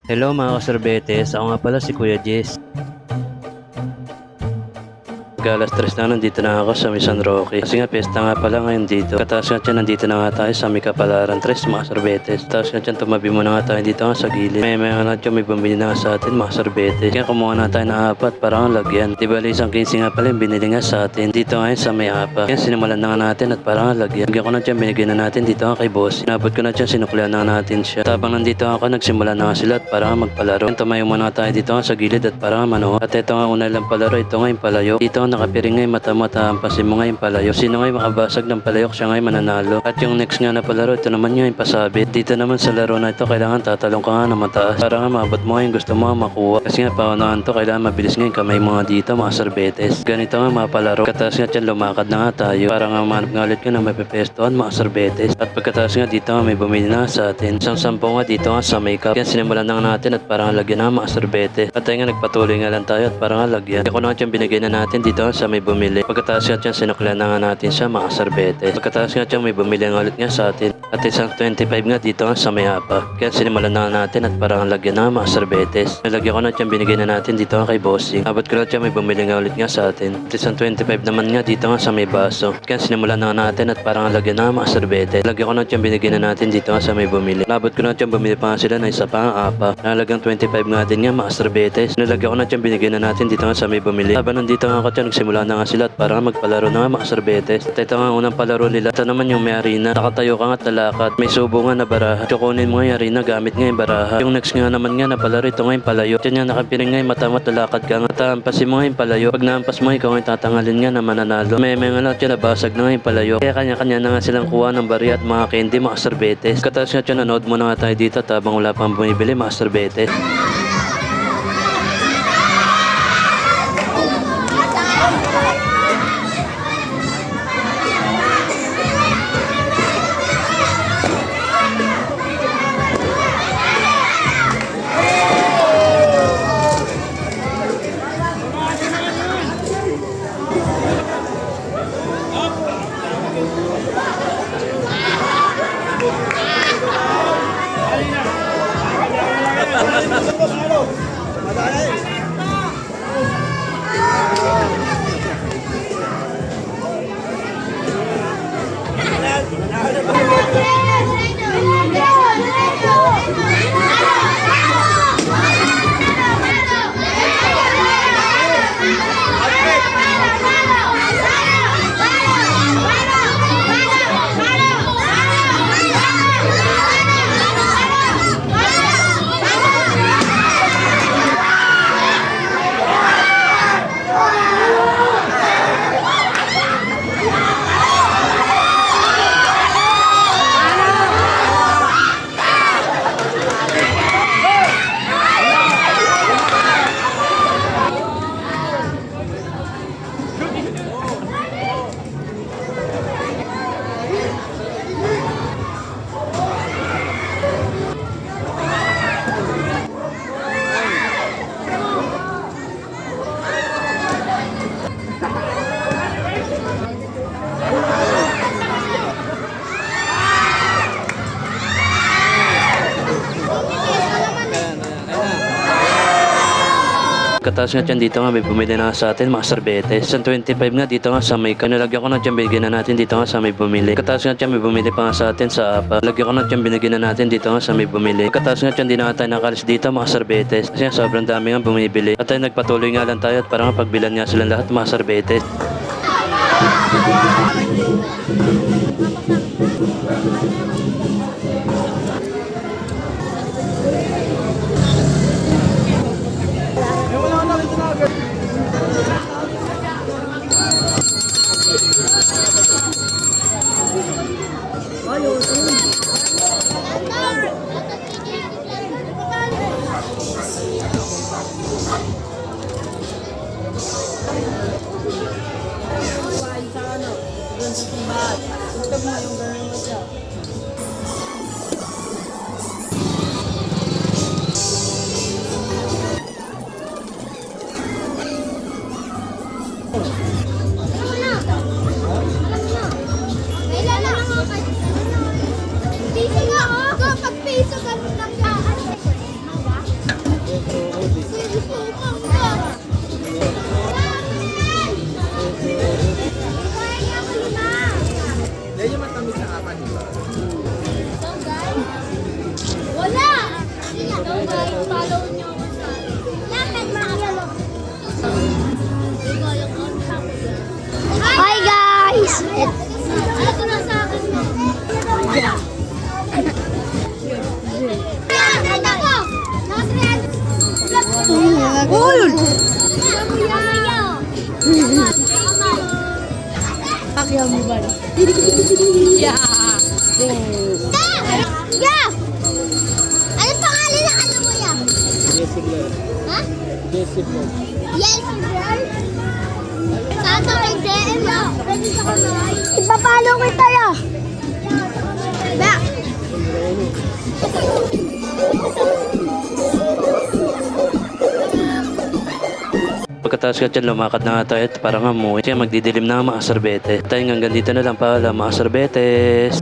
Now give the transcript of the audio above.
Hello mga kasorbetes, ako nga pala si Kuya Jess. Alas 3 na nandito na ako sa San Roque. Kasi nga pesta nga pala ngayon dito. Kataas nga dyan, nandito na nga tayo sa may Kapalaran 3 mga sorbetes. Tapos nga dyan, tumabi muna nga tayo dito nga sa gilid. May nga dyan, may bumili na nga sa atin mga sorbetes. Kaya kumuha na tayo ng apat para nga lagyan. Diba isang 15 nga pala yung binili nga sa atin. Dito nga yun sa may apa. Kaya sinimulan na nga natin at para nga lagyan. Lagyan ko na dyan, binigyan na natin dito nga kay boss. Inabot ko na dyan, sinuklian na nga natin siya. Tabang nandito ako, nagsimula na nga sila at para nga magpalaro. Tumayo muna tayo dito nga sa gilid at para nga manood. At ito nga una lang palaro, ito nga yung palayo. Dito nga nakapiring nga yung mata-matahampasin mo nga yung palayok. Sino nga yung makabasag ng palayok, siya nga yung mananalo. At yung next nga na palaro, ito naman yung pasabit. Dito naman sa laro na ito, kailangan tatalong ka nga na mataas para nga maabot mo nga yung gusto mo nga makuha. Kasi nga paunahan to, kailangan mabilis nga yung kamay mo nga dito mga sorbetes. Ganito nga mga palaro. Pagkataas nga dyan, lumakad na nga tayo para nga manap nga ulit ka na may pepestohan mga sorbetes. At pagkataas nga dito nga may bumili na sa atin. Isang sampo nga dito nga sa makeup. Kaya sinimulan na nga natin at para nga lagyan na mga sorbetes. At tayo nga nagpatuloy nga lang tayo at para nga lagyan. Kaya kung nga dyan binigay na natin dito nga sa may bumili. Pagkataas nga dyan, sinuklan na nga natin siya mga sorbetes. Pagkataas nga dyan, may bumili nga ulit nga sa atin. At isang 25 nga dito nga sa may apa. Kaya sinimulan na nga natin at parang lagyan na mga sorbetes. Nalagyan ko na dyan, binigay na natin dito nga kay bossing. Abot ko na dyan, may bumili nga ulit nga sa atin. At isang 25 naman nga dito nga sa may baso. Kaya sinimulan na nga natin at parang lagyan na mga sorbetes. Nalagyan ko na dyan, binigay na natin dito nga sa may bumili. Nabot ko na dyan, bumili pa nga sila na isa pa nga apa. Nalagang 25 nga din nga mga sorbetes. Nalagyan ko na dyan, binigay na natin dito nga sa may bumili. Habang nandito nga ako dyan, nagsimula na nga sila at parang magpalaro na nga mga sorbetes. At ito nga unang palaro nila. Ito naman yung may arena. Nakatayo ka nga talakad. May subo nga na baraha. Kukunin mo nga yung arena gamit nga yung baraha. Yung next nga naman nga na palaro, ito nga yung palayo. Diyan nga nakapiring nga yung matamat talakad ka nga. Tahampasin mo nga yung palayo. Pag nahampas mo, ikaw nga yung tatangalin nga na mananalo. May nga lang dyan nabasag na nga yung palayo. Kaya kanya-kanya na nga silang kuha ng bari at mga candy mga sorbetes. Katas nga dyan, nanood mo na nga tayo dito habang wala pang bumibili mga sorbetes. Katas nga dyan, dito nga may bumili na sa atin mga sorbetes. Isang 25 nga dito nga sa may kanilagyan ko na dyan, binigyan na natin dito nga sa may bumili. Katas nga dyan, may bumili pa nga sa atin sa apa. Lagyan ko na dyan, binigyan na natin dito nga sa may bumili. Katas nga dyan, di na nga tayo nakalis dito mga sorbetes. Kasi nga sobrang dami nga bumibili. At tayo nagpatuloy nga lang tayo at parang pagbilan nga silang lahat mga sorbetes. Sa ano, doon sa Tibat. Oh, yun! Pakyaw mo ba? Yeah! Yeah! Ano pangalan ng ano mo yan? Ha? Yes, girl. Tata kay DM mo. Ipapalo kita ya. Ba? Pagkatapos ka dyan, lumakad na nga tayo at parang amoy. Kaya magdidilim na ang mga sorbete. Tayo hanggang dito na lang pala mga sorbetes.